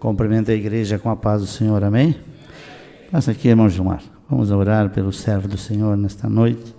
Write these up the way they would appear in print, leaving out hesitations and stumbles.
Cumprimento a igreja com a paz do Senhor, amém? Passa aqui, irmão Gilmar. Vamos orar pelo servo do Senhor nesta noite.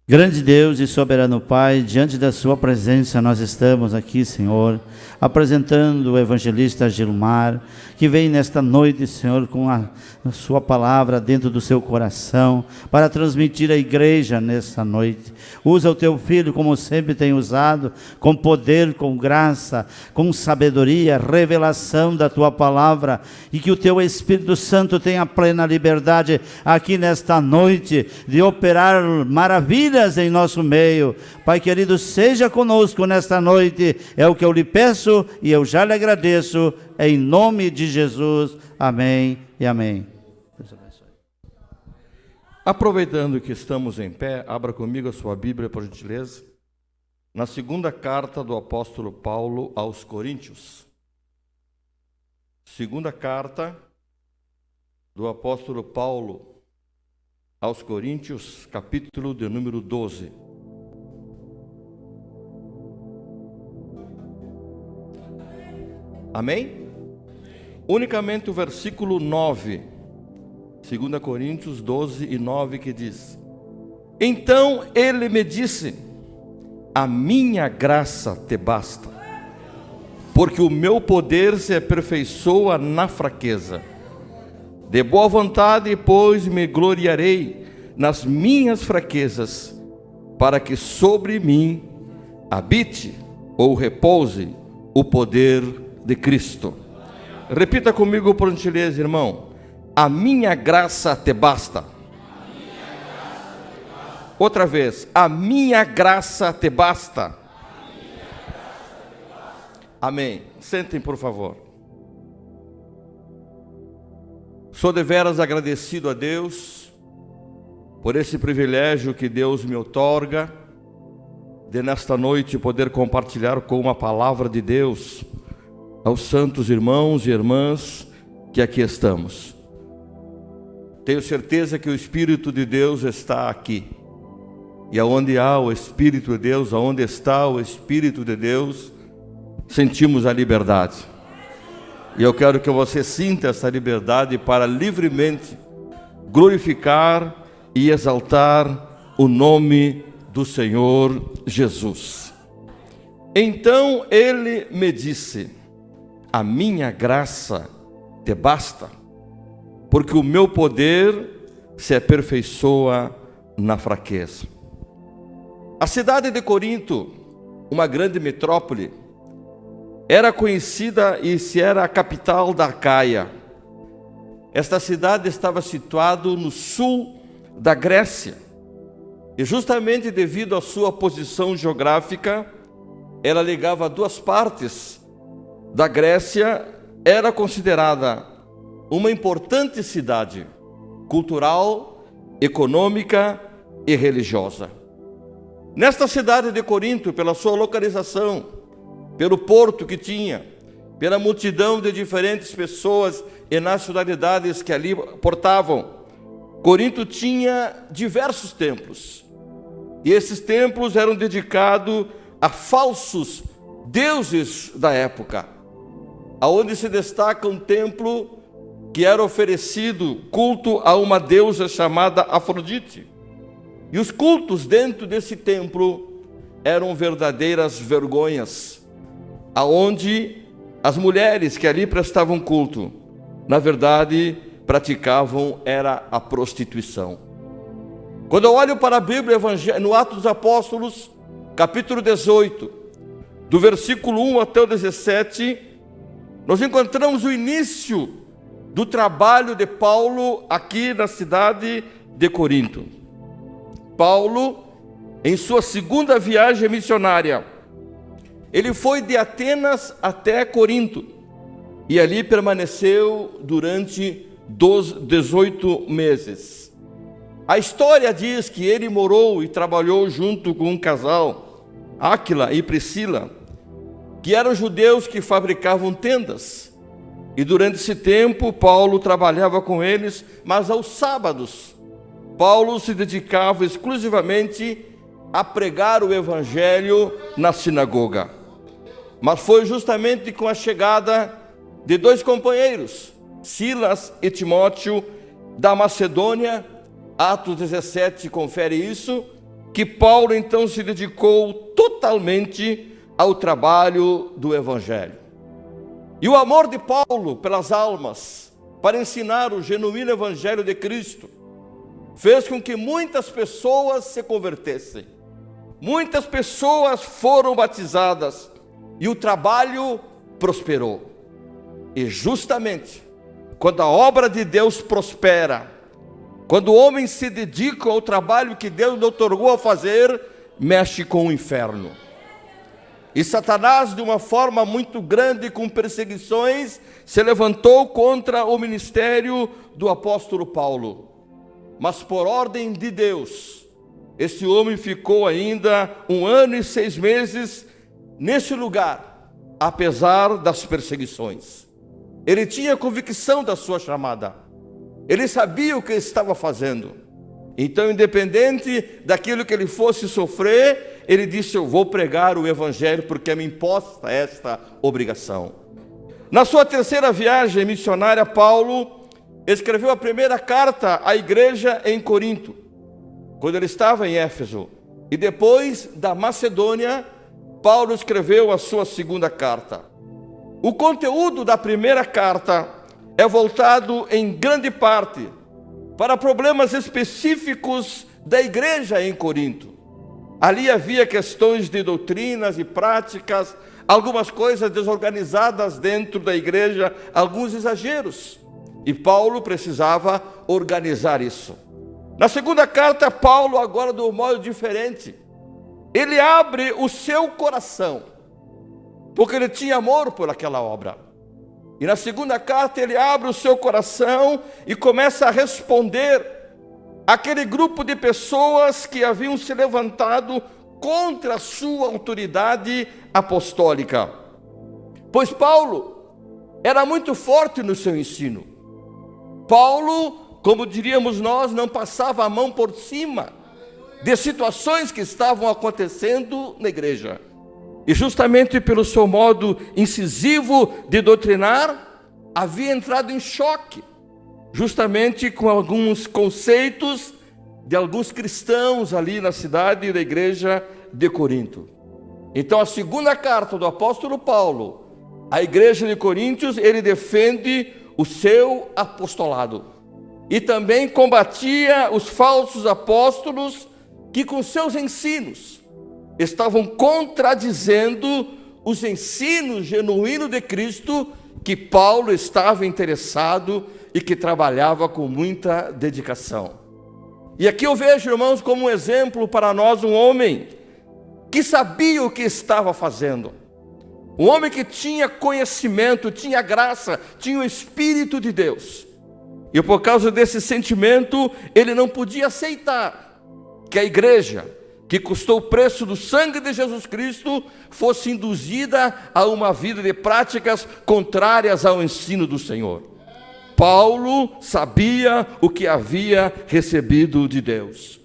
Grande Deus e soberano Pai, diante da sua presença nós estamos aqui, Senhor, apresentando o evangelista Gilmar, que vem nesta noite, Senhor, com a sua palavra dentro do seu coração, para transmitir à igreja nesta noite. Usa o teu filho como sempre tem usado, com poder, com graça, com sabedoria, revelação da tua palavra, e que o teu Espírito Santo tenha plena liberdade aqui nesta noite, de operar maravilhas em nosso meio. Pai querido, seja conosco nesta noite, é o que eu lhe peço e eu já lhe agradeço, em nome de Jesus, amém e amém. Deus abençoe. Aproveitando que estamos em pé, abra comigo a sua Bíblia, por gentileza, na segunda carta do apóstolo Paulo aos Coríntios. Segunda carta do apóstolo Paulo aos Coríntios, capítulo de número 12. Amém? Unicamente o versículo 9, 2 Coríntios 12 e 9, que diz: Então ele me disse, a minha graça te basta, porque o meu poder se aperfeiçoa na fraqueza. De boa vontade, pois, me gloriarei nas minhas fraquezas, para que sobre mim habite ou repouse o poder de Cristo. Repita comigo, por gentileza, irmão. A minha graça te basta. Outra vez. A minha graça te basta. Amém. Sentem, por favor. Sou deveras agradecido a Deus por esse privilégio que Deus me outorga de nesta noite poder compartilhar com uma palavra de Deus aos santos irmãos e irmãs que aqui estamos. Tenho certeza que o Espírito de Deus está aqui. E aonde há o Espírito de Deus, aonde está o Espírito de Deus, sentimos a liberdade. E eu quero que você sinta essa liberdade para livremente glorificar e exaltar o nome do Senhor Jesus. Então ele me disse, a minha graça te basta, porque o meu poder se aperfeiçoa na fraqueza. A cidade de Corinto, uma grande metrópole, era conhecida e se era a capital da Acaia. Esta cidade estava situada no sul da Grécia. E justamente devido à sua posição geográfica, ela ligava duas partes da Grécia, era considerada uma importante cidade cultural, econômica e religiosa. Nesta cidade de Corinto, pela sua localização, pelo porto que tinha, pela multidão de diferentes pessoas e nacionalidades que ali portavam, Corinto tinha diversos templos. E esses templos eram dedicados a falsos deuses da época, aonde se destaca um templo que era oferecido culto a uma deusa chamada Afrodite. E os cultos dentro desse templo eram verdadeiras vergonhas, aonde as mulheres que ali prestavam culto, na verdade, praticavam era a prostituição. Quando eu olho para a Bíblia, no Atos dos Apóstolos, capítulo 18, do versículo 1 até o 17, nós encontramos o início do trabalho de Paulo aqui na cidade de Corinto. Paulo, em sua segunda viagem missionária, ele foi de Atenas até Corinto e ali permaneceu durante 18 meses. A história diz que ele morou e trabalhou junto com um casal, Áquila e Priscila, que eram judeus que fabricavam tendas. E durante esse tempo, Paulo trabalhava com eles, mas aos sábados, Paulo se dedicava exclusivamente a pregar o evangelho na sinagoga. Mas foi justamente com a chegada de 2 companheiros, Silas e Timóteo, da Macedônia. Atos 17 confere isso, que Paulo então se dedicou totalmente ao trabalho do Evangelho. E o amor de Paulo pelas almas, para ensinar o genuíno Evangelho de Cristo, fez com que muitas pessoas se convertessem. Muitas pessoas foram batizadas e o trabalho prosperou. E justamente quando a obra de Deus prospera, quando o homem se dedica ao trabalho que Deus lhe otorgou a fazer, mexe com o inferno. E Satanás, de uma forma muito grande, com perseguições, se levantou contra o ministério do apóstolo Paulo. Mas por ordem de Deus, esse homem ficou ainda 1 ano e 6 meses nesse lugar, apesar das perseguições. Ele tinha convicção da sua chamada. Ele sabia o que estava fazendo. Então, independente daquilo que ele fosse sofrer, ele disse: eu vou pregar o Evangelho porque me imposta esta obrigação. Na sua 3ª viagem missionária, Paulo escreveu a primeira carta à igreja em Corinto, quando ele estava em Éfeso. E depois da Macedônia, Paulo escreveu a sua 2ª carta. O conteúdo da primeira carta é voltado em grande parte para problemas específicos da igreja em Corinto. Ali havia questões de doutrinas e práticas, algumas coisas desorganizadas dentro da igreja, alguns exageros. E Paulo precisava organizar isso. Na 2ª carta, Paulo, agora de um modo diferente, ele abre o seu coração, porque ele tinha amor por aquela obra. E na 2ª carta ele abre o seu coração e começa a responder àquele grupo de pessoas que haviam se levantado contra a sua autoridade apostólica. Pois Paulo era muito forte no seu ensino. Paulo, como diríamos nós, não passava a mão por cima de situações que estavam acontecendo na igreja. E justamente pelo seu modo incisivo de doutrinar, havia entrado em choque, justamente com alguns conceitos de alguns cristãos ali na cidade da igreja de Corinto. Então, a 2ª carta do apóstolo Paulo à igreja de Coríntios, ele defende o seu apostolado. E também combatia os falsos apóstolos que com seus ensinos estavam contradizendo os ensinos genuínos de Cristo, que Paulo estava interessado e que trabalhava com muita dedicação. E aqui eu vejo, irmãos, como um exemplo para nós, um homem que sabia o que estava fazendo. Um homem que tinha conhecimento, tinha graça, tinha o Espírito de Deus. E por causa desse sentimento, ele não podia aceitar que a igreja, que custou o preço do sangue de Jesus Cristo, fosse induzida a uma vida de práticas contrárias ao ensino do Senhor. Paulo sabia o que havia recebido de Deus.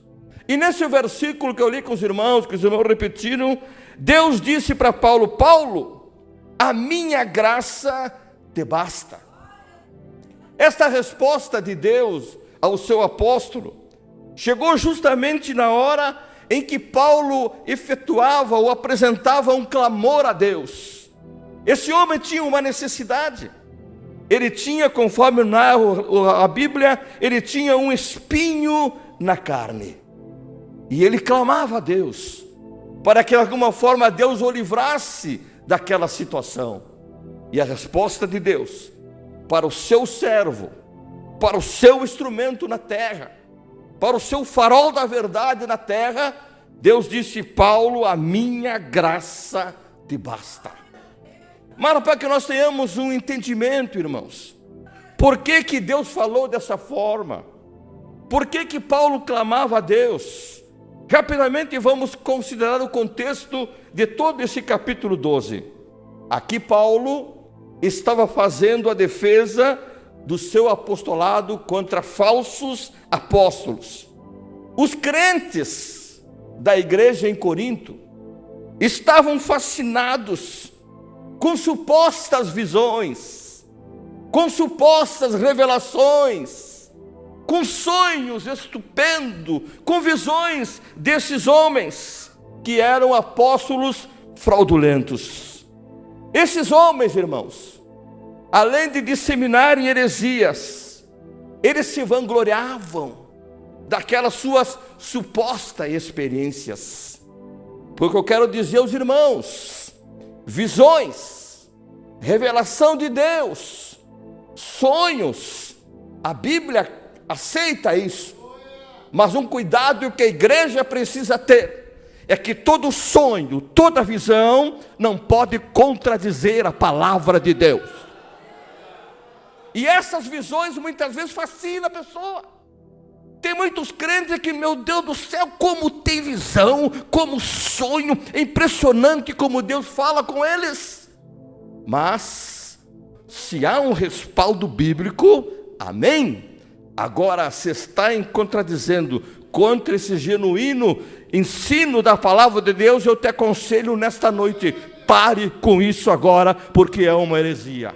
E nesse versículo que eu li com os irmãos, que os irmãos repetiram, Deus disse para Paulo: Paulo, a minha graça te basta. Esta resposta de Deus ao seu apóstolo chegou justamente na hora em que Paulo efetuava ou apresentava um clamor a Deus. Esse homem tinha uma necessidade. Ele tinha, conforme narra a Bíblia, ele tinha um espinho na carne. E ele clamava a Deus, para que de alguma forma Deus o livrasse daquela situação. E a resposta de Deus, para o seu servo, para o seu instrumento na terra, para o seu farol da verdade na terra, Deus disse: Paulo, a minha graça te basta. Mas para que nós tenhamos um entendimento, irmãos, por que que Deus falou dessa forma? Por que que Paulo clamava a Deus? Rapidamente vamos considerar o contexto de todo esse capítulo 12. Aqui Paulo estava fazendo a defesa do seu apostolado contra falsos apóstolos. Os crentes da igreja em Corinto estavam fascinados com supostas visões, com supostas revelações, com sonhos estupendos, com visões desses homens que eram apóstolos fraudulentos. Esses homens, irmãos, além de disseminarem heresias, eles se vangloriavam daquelas suas supostas experiências. Porque eu quero dizer aos irmãos, visões, revelação de Deus, sonhos, a Bíblia aceita isso, mas um cuidado que a igreja precisa ter é que todo sonho, toda visão não pode contradizer a palavra de Deus. E essas visões muitas vezes fascinam a pessoa. Tem muitos crentes que, meu Deus do céu, como tem visão, como sonho, é impressionante como Deus fala com eles. Mas, se há um respaldo bíblico, amém. Agora, se está em contradizendo contra esse genuíno ensino da palavra de Deus, eu te aconselho nesta noite, pare com isso agora, porque é uma heresia.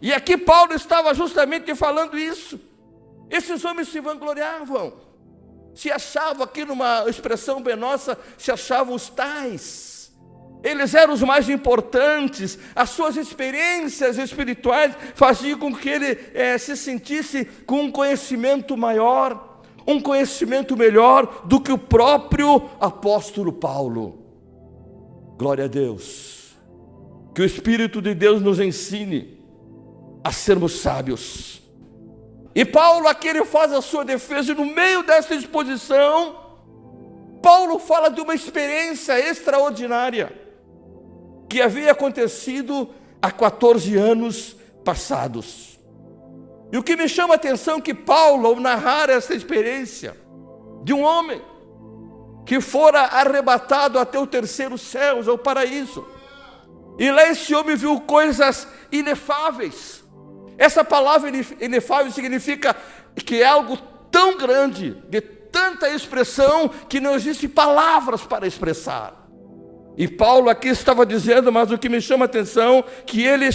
E aqui Paulo estava justamente falando isso. Esses homens se vangloriavam, se achavam, aqui numa expressão bem nossa, se achavam os tais. Eles eram os mais importantes, as suas experiências espirituais faziam com que ele se sentisse com um conhecimento maior, um conhecimento melhor do que o próprio apóstolo Paulo. Glória a Deus, que o Espírito de Deus nos ensine a sermos sábios. E Paulo aqui ele faz a sua defesa, e no meio dessa exposição, Paulo fala de uma experiência extraordinária, que havia acontecido há 14 anos passados. E o que me chama a atenção é que Paulo, ao narrar essa experiência de um homem que fora arrebatado até o terceiro céu, ao paraíso, e lá esse homem viu coisas inefáveis. Essa palavra inefável significa que é algo tão grande, de tanta expressão, que não existem palavras para expressar. E Paulo aqui estava dizendo, mas o que me chama a atenção, que ele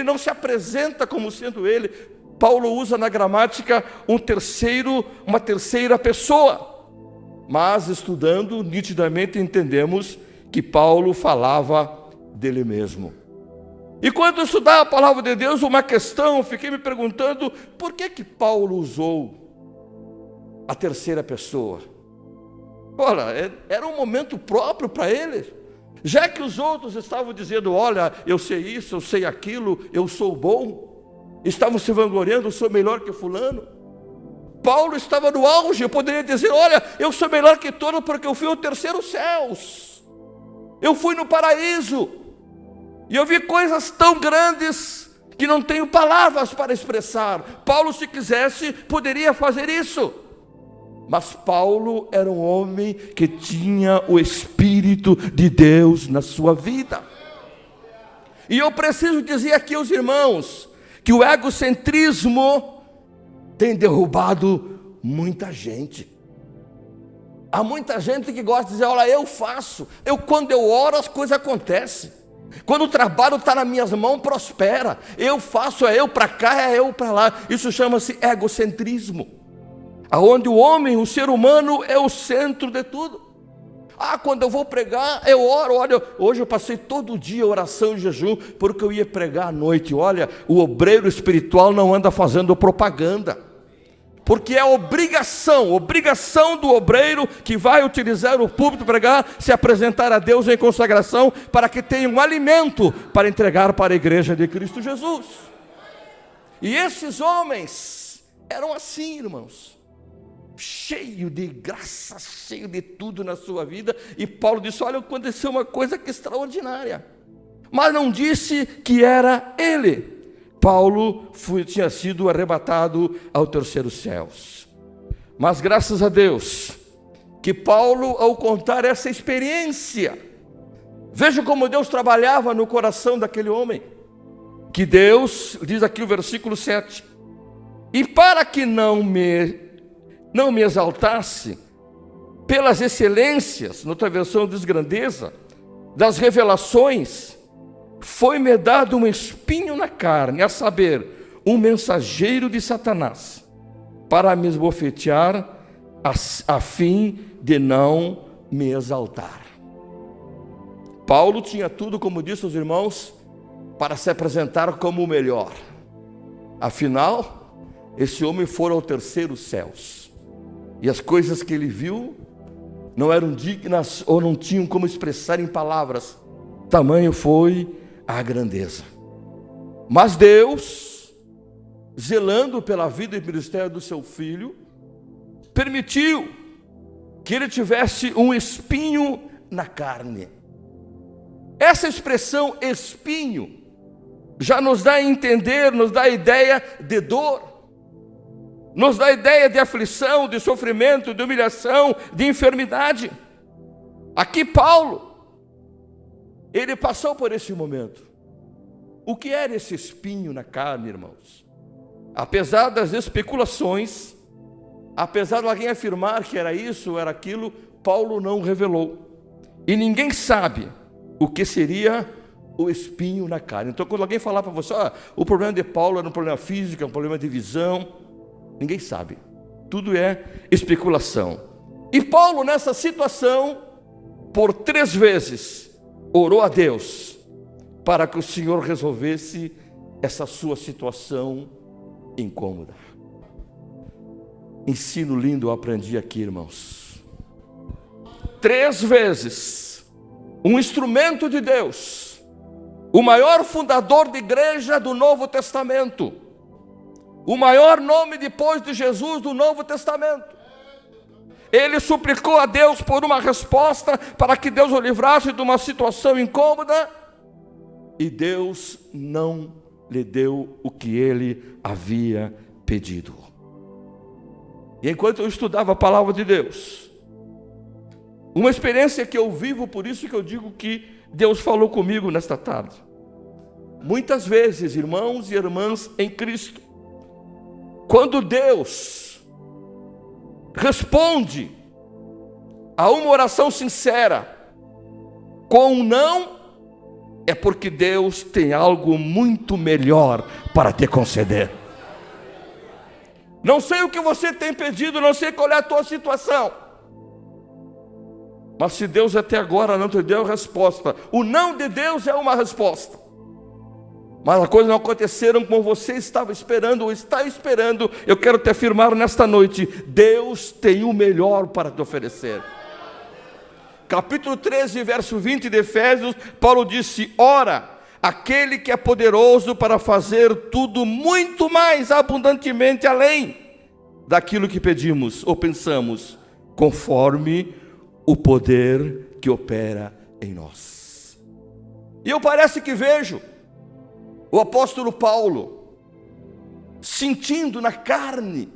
não se apresenta como sendo ele. Paulo usa na gramática uma terceira pessoa. Mas estudando, nitidamente entendemos que Paulo falava dele mesmo. E quando eu estudava a palavra de Deus, uma questão, fiquei me perguntando, por que Paulo usou a terceira pessoa? Olha, era um momento próprio para ele, já que os outros estavam dizendo, olha, eu sei isso, eu sei aquilo, eu sou bom, estavam se vangloriando, eu sou melhor que fulano. Paulo estava no auge, eu poderia dizer, olha, eu sou melhor que todo porque eu fui ao terceiro céus, eu fui no paraíso, e eu vi coisas tão grandes que não tenho palavras para expressar. Paulo, se quisesse, poderia fazer isso. Mas Paulo era um homem que tinha o Espírito de Deus na sua vida. E eu preciso dizer aqui aos irmãos que o egocentrismo tem derrubado muita gente. Há muita gente que gosta de dizer, olha, eu faço, quando eu oro as coisas acontecem. Quando o trabalho está nas minhas mãos, prospera. Eu faço, é eu para cá, é eu para lá. Isso chama-se egocentrismo, aonde o homem, o ser humano é o centro de tudo. Quando eu vou pregar, eu oro. Olha, hoje eu passei todo dia oração e jejum, porque eu ia pregar à noite. Olha, o obreiro espiritual não anda fazendo propaganda, porque é obrigação do obreiro que vai utilizar o púlpito para pregar, se apresentar a Deus em consagração, para que tenha um alimento para entregar para a igreja de Cristo Jesus. E esses homens eram assim, irmãos, cheio de graça, cheio de tudo na sua vida. E Paulo disse, olha, aconteceu uma coisa que é extraordinária, mas não disse que era ele. Paulo tinha sido arrebatado ao terceiro céus. Mas graças a Deus, que Paulo, ao contar essa experiência, veja como Deus trabalhava no coração daquele homem, que Deus, diz aqui o versículo 7, e para que não me exaltasse pelas excelências, noutra versão diz grandeza, das revelações, foi-me dado um espinho na carne, a saber, um mensageiro de Satanás, para me esbofetear, a fim de não me exaltar. Paulo tinha tudo, como disse os irmãos, para se apresentar como o melhor. Afinal, esse homem foi ao terceiro céus, e as coisas que ele viu não eram dignas ou não tinham como expressar em palavras. Tamanho foi a grandeza. Mas Deus, zelando pela vida e ministério do seu filho, permitiu que ele tivesse um espinho na carne. Essa expressão espinho já nos dá a entender, nos dá a ideia de dor, nos dá a ideia de aflição, de sofrimento, de humilhação, de enfermidade. Aqui Paulo, ele passou por esse momento. O que era esse espinho na carne, irmãos? Apesar das especulações, apesar de alguém afirmar que era isso ou era aquilo, Paulo não revelou. E ninguém sabe o que seria o espinho na carne. Então, quando alguém falar para você, o problema de Paulo era um problema físico, é um problema de visão, ninguém sabe. Tudo é especulação. E Paulo, nessa situação, por 3 vezes, orou a Deus para que o Senhor resolvesse essa sua situação incômoda. Ensino lindo eu aprendi aqui, irmãos. 3 vezes, um instrumento de Deus, o maior fundador de igreja do Novo Testamento, o maior nome depois de Jesus do Novo Testamento, ele suplicou a Deus por uma resposta para que Deus o livrasse de uma situação incômoda, e Deus não lhe deu o que ele havia pedido. E enquanto eu estudava a palavra de Deus, uma experiência que eu vivo, por isso que eu digo que Deus falou comigo nesta tarde. Muitas vezes, irmãos e irmãs em Cristo, quando Deus responde a uma oração sincera com um não, é porque Deus tem algo muito melhor para te conceder. Não sei o que você tem pedido, não sei qual é a tua situação, mas se Deus até agora não te deu resposta, o não de Deus é uma resposta, mas as coisas não aconteceram como você estava esperando ou está esperando, eu quero te afirmar nesta noite, Deus tem o melhor para te oferecer. Capítulo 13, verso 20 de Efésios, Paulo disse: ora, aquele que é poderoso para fazer tudo muito mais abundantemente além daquilo que pedimos ou pensamos, conforme o poder que opera em nós. E eu parece que vejo o apóstolo Paulo sentindo na carne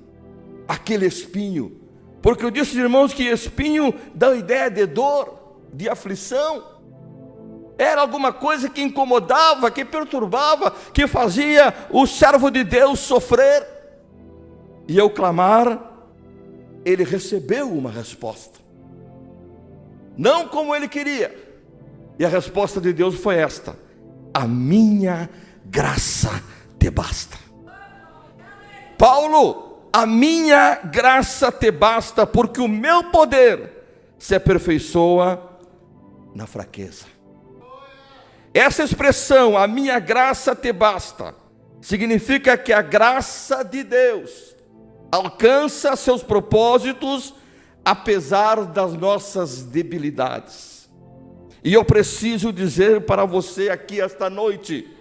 aquele espinho, porque eu disse, irmãos, que espinho dá ideia de dor, de aflição. Era alguma coisa que incomodava, que perturbava, que fazia o servo de Deus sofrer. E ao clamar, ele recebeu uma resposta, não como ele queria. E a resposta de Deus foi esta: a minha graça te basta. Paulo, a minha graça te basta, porque o meu poder se aperfeiçoa na fraqueza. Essa expressão, a minha graça te basta, significa que a graça de Deus alcança seus propósitos apesar das nossas debilidades. E eu preciso dizer para você aqui esta noite,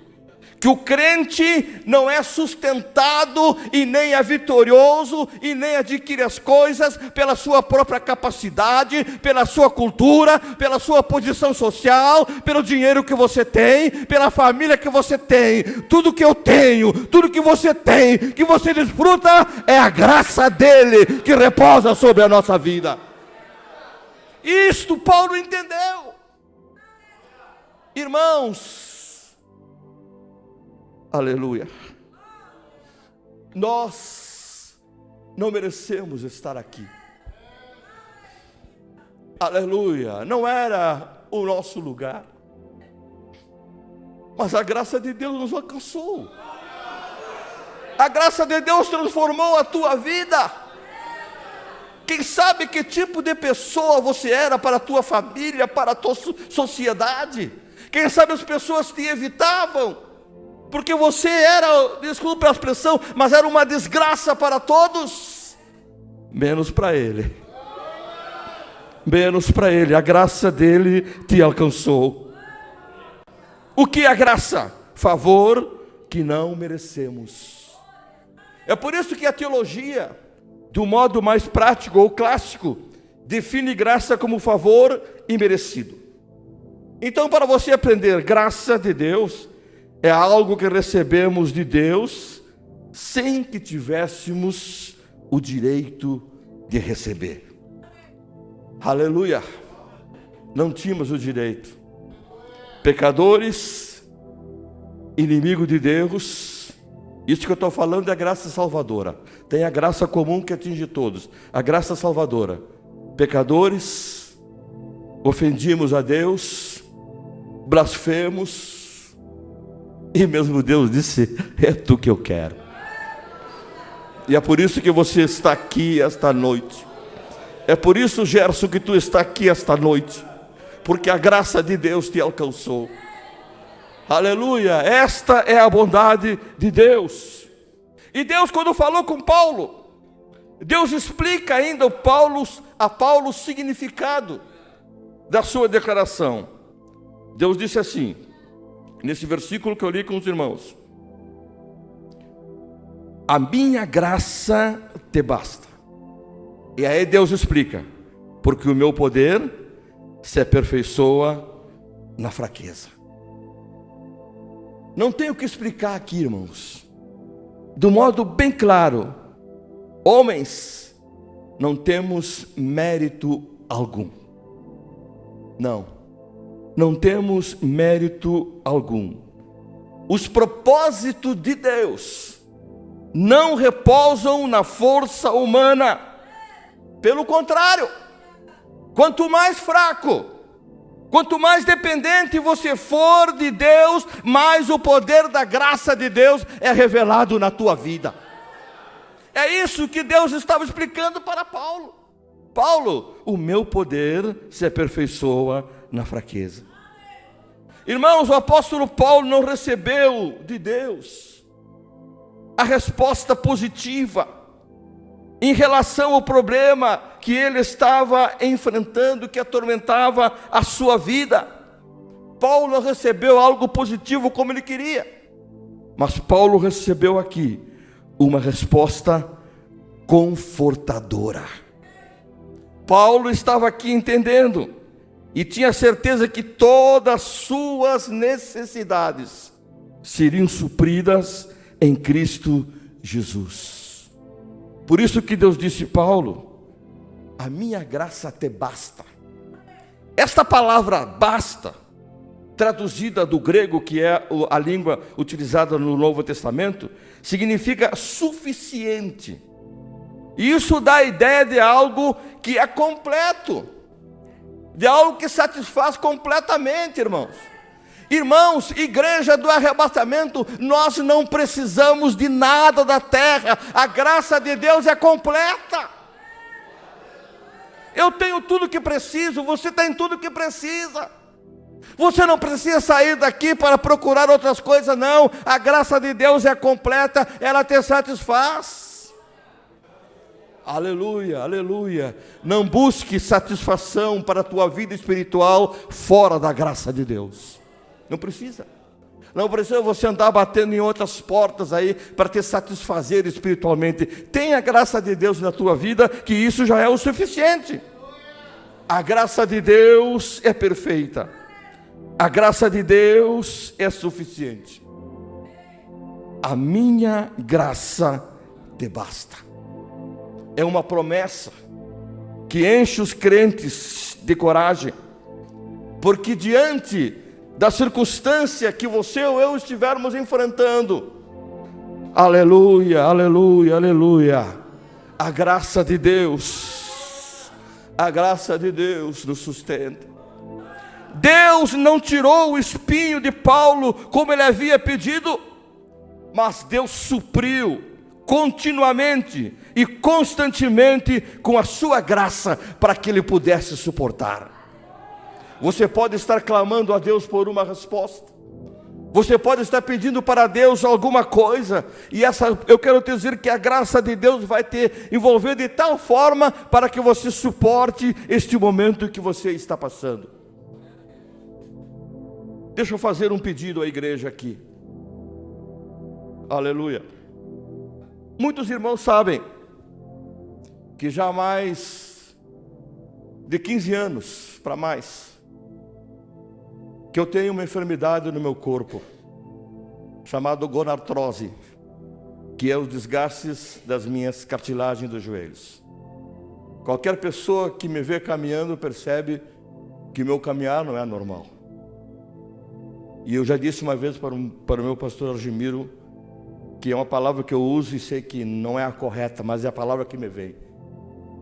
que o crente não é sustentado e nem é vitorioso e nem adquire as coisas pela sua própria capacidade, pela sua cultura, pela sua posição social, pelo dinheiro que você tem, pela família que você tem. Tudo que eu tenho, tudo que você tem, que você desfruta, é a graça dele que repousa sobre a nossa vida. Isto Paulo entendeu. Irmãos, aleluia, nós não merecemos estar aqui, aleluia, não era o nosso lugar, mas a graça de Deus nos alcançou. A graça de Deus transformou a tua vida. Quem sabe que tipo de pessoa você era para a tua família, para a tua sociedade. Quem sabe as pessoas te evitavam, porque você era, desculpe a expressão, mas era uma desgraça para todos, menos para ele. Menos para ele, a graça dele te alcançou. O que é a graça? Favor que não merecemos. É por isso que a teologia, do modo mais prático ou clássico, define graça como favor imerecido. Então, para você aprender, graça de Deus é algo que recebemos de Deus sem que tivéssemos o direito de receber. Aleluia! Não tínhamos o direito. Pecadores, inimigo de Deus. Isso que eu estou falando é a graça salvadora. Tem a graça comum que atinge todos. A graça salvadora. Pecadores, ofendimos a Deus, blasfemos, e mesmo Deus disse, é tu que eu quero. E é por isso que você está aqui esta noite. É por isso, Gerson, que tu está aqui esta noite. Porque a graça de Deus te alcançou. Aleluia, esta é a bondade de Deus. E Deus, quando falou com Paulo, Deus explica ainda a Paulo o significado da sua declaração. Deus disse assim, nesse versículo que eu li com os irmãos: a minha graça te basta. E aí Deus explica, porque o meu poder se aperfeiçoa na fraqueza. Não tenho o que explicar aqui, irmãos. Do modo bem claro, homens, não temos mérito algum. Não temos mérito algum. Os propósitos de Deus não repousam na força humana. Pelo contrário, quanto mais fraco, quanto mais dependente você for de Deus, mais o poder da graça de Deus é revelado na tua vida. É isso que Deus estava explicando para Paulo. Paulo, o meu poder se aperfeiçoa na fraqueza. Irmãos, o apóstolo Paulo não recebeu de Deus a resposta positiva em relação ao problema que ele estava enfrentando, que atormentava a sua vida. Paulo não recebeu algo positivo como ele queria, mas Paulo recebeu aqui uma resposta confortadora. Paulo estava aqui entendendo e tinha certeza que todas as suas necessidades seriam supridas em Cristo Jesus. Por isso que Deus disse, Paulo, a minha graça te basta. Esta palavra basta, traduzida do grego, que é a língua utilizada no Novo Testamento, significa suficiente. E isso dá a ideia de algo que é completo, de algo que satisfaz completamente, irmãos. Irmãos, igreja do arrebatamento, nós não precisamos de nada da terra, a graça de Deus é completa. Eu tenho tudo que preciso, você tem tudo que precisa. Você não precisa sair daqui para procurar outras coisas, não. A graça de Deus é completa, ela te satisfaz. Aleluia, aleluia. Não busque satisfação para a tua vida espiritual fora da graça de Deus. Não precisa. Não precisa você andar batendo em outras portas aí para te satisfazer espiritualmente. Tenha a graça de Deus na tua vida, que isso já é o suficiente. A graça de Deus é perfeita. A graça de Deus é suficiente. A minha graça te basta. É uma promessa que enche os crentes de coragem, porque diante da circunstância que você ou eu estivermos enfrentando, aleluia, aleluia, aleluia, a graça de Deus nos sustenta. Deus não tirou o espinho de Paulo como ele havia pedido, mas Deus supriu continuamente e constantemente com a sua graça para que ele pudesse suportar. Você pode estar clamando a Deus por uma resposta, você pode estar pedindo para Deus alguma coisa, e eu quero te dizer que a graça de Deus vai te envolver de tal forma para que você suporte este momento que você está passando. Deixa eu fazer um pedido à igreja aqui. Aleluia. Muitos irmãos sabem que já há mais de 15 anos para mais que eu tenho uma enfermidade no meu corpo chamada gonartrose, que é os desgastes das minhas cartilagens dos joelhos. Qualquer pessoa que me vê caminhando percebe que meu caminhar não é normal. E eu já disse uma vez para o meu pastor Argemiro, que é uma palavra que eu uso e sei que não é a correta, mas é a palavra que me vem,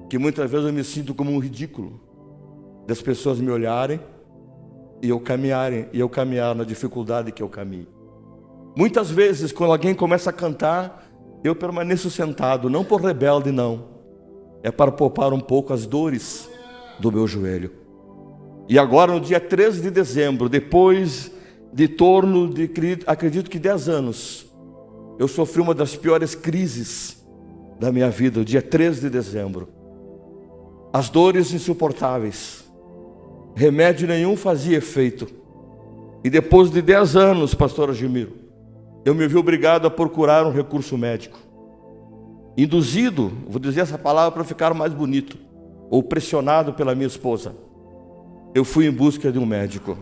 que muitas vezes eu me sinto como um ridículo das pessoas me olharem e eu caminhar na dificuldade que eu caminho. Muitas vezes quando alguém começa a cantar, eu permaneço sentado, não por rebelde não, é para poupar um pouco as dores do meu joelho. E agora no dia 13 de dezembro, depois de torno de, acredito que 10 anos, eu sofri uma das piores crises da minha vida, o dia 13 de dezembro. As dores insuportáveis, remédio nenhum fazia efeito. E depois de 10 anos, pastor Argemiro, eu me vi obrigado a procurar um recurso médico. Induzido, vou dizer essa palavra para ficar mais bonito, ou pressionado pela minha esposa, eu fui em busca de um médico.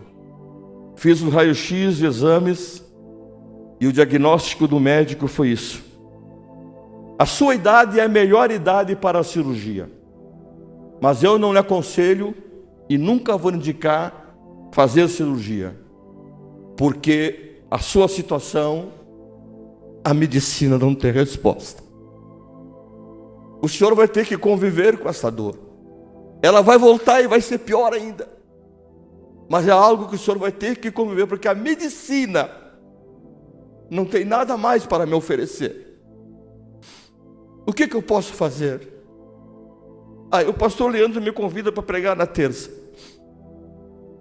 Fiz o raio-x, exames, e o diagnóstico do médico foi isso: a sua idade é a melhor idade para a cirurgia, mas eu não lhe aconselho e nunca vou indicar fazer cirurgia, porque a sua situação, a medicina não tem resposta. O senhor vai ter que conviver com essa dor, ela vai voltar e vai ser pior ainda, mas é algo que o senhor vai ter que conviver, porque a medicina não tem nada mais para me oferecer. O que eu posso fazer? Aí o pastor Leandro me convida para pregar na terça,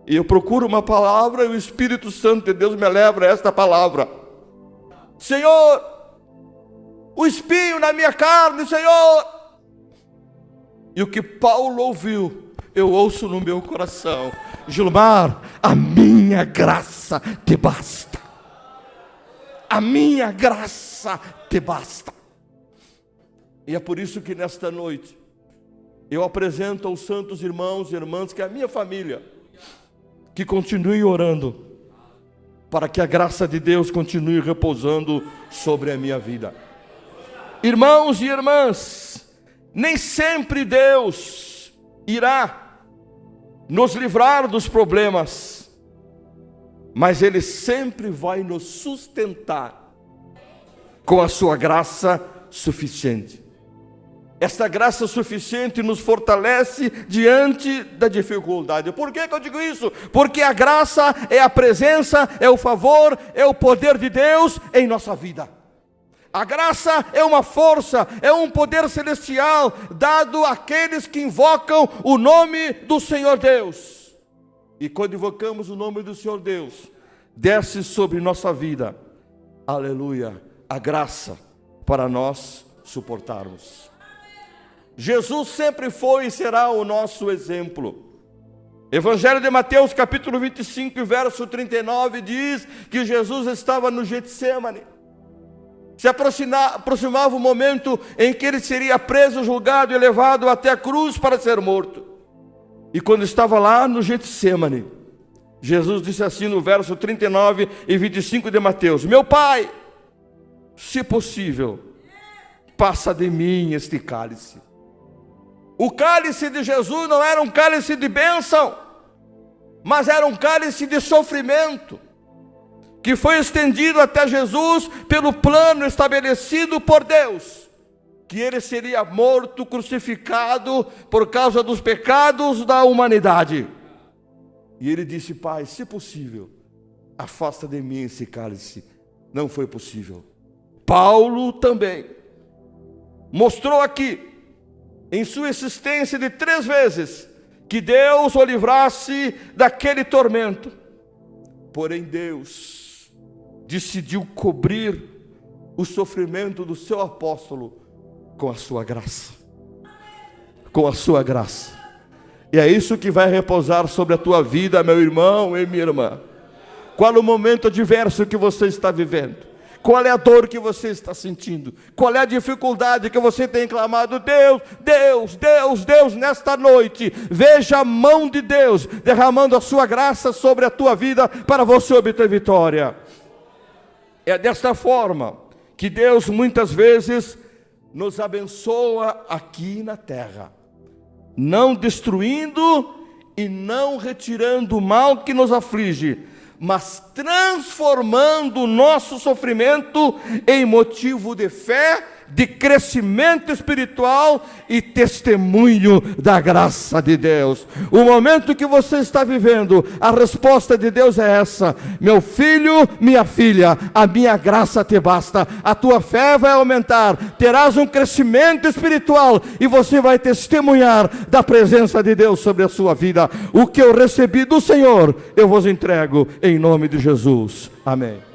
e eu procuro uma palavra, e o Espírito Santo de Deus me leva a esta palavra: Senhor, o espinho na minha carne, Senhor. E o que Paulo ouviu, eu ouço no meu coração: Gilmar, a minha graça te basta. A minha graça te basta. E é por isso que nesta noite eu apresento aos santos irmãos e irmãs, que é a minha família, que continue orando para que a graça de Deus continue repousando sobre a minha vida. Irmãos e irmãs, nem sempre Deus irá nos livrar dos problemas, mas Ele sempre vai nos sustentar com a sua graça suficiente. Esta graça suficiente nos fortalece diante da dificuldade. Por que eu digo isso? Porque a graça é a presença, é o favor, é o poder de Deus em nossa vida. A graça é uma força, é um poder celestial dado àqueles que invocam o nome do Senhor Deus. E quando invocamos o nome do Senhor Deus, desce sobre nossa vida, aleluia, a graça para nós suportarmos. Jesus sempre foi e será o nosso exemplo. Evangelho de Mateus, capítulo 25, verso 39, diz que Jesus estava no Getsêmani. Se aproximava o momento em que ele seria preso, julgado e levado até a cruz para ser morto. E quando estava lá no Getsêmani, Jesus disse assim no verso 39 e 25 de Mateus: Meu Pai, se possível, passa de mim este cálice. O cálice de Jesus não era um cálice de bênção, mas era um cálice de sofrimento, que foi estendido até Jesus pelo plano estabelecido por Deus, que ele seria morto, crucificado por causa dos pecados da humanidade. E ele disse: Pai, se possível, afasta de mim esse cálice. Não foi possível. Paulo também mostrou aqui, em sua existência de 3 vezes, que Deus o livrasse daquele tormento. Porém Deus decidiu cobrir o sofrimento do seu apóstolo com a sua graça. Com a sua graça. E é isso que vai repousar sobre a tua vida, meu irmão e minha irmã. Qual o momento adverso que você está vivendo? Qual é a dor que você está sentindo? Qual é a dificuldade que você tem clamado? Deus, Deus, Deus, Deus, nesta noite, veja a mão de Deus derramando a sua graça sobre a tua vida para você obter vitória. É desta forma que Deus muitas vezes nos abençoa aqui na terra, não destruindo e não retirando o mal que nos aflige, mas transformando o nosso sofrimento em motivo de fé, de crescimento espiritual e testemunho da graça de Deus. O momento que você está vivendo, a resposta de Deus é essa: meu filho, minha filha, a minha graça te basta. A tua fé vai aumentar, terás um crescimento espiritual e você vai testemunhar da presença de Deus sobre a sua vida. O que eu recebi do Senhor, eu vos entrego em nome de Jesus. Amém.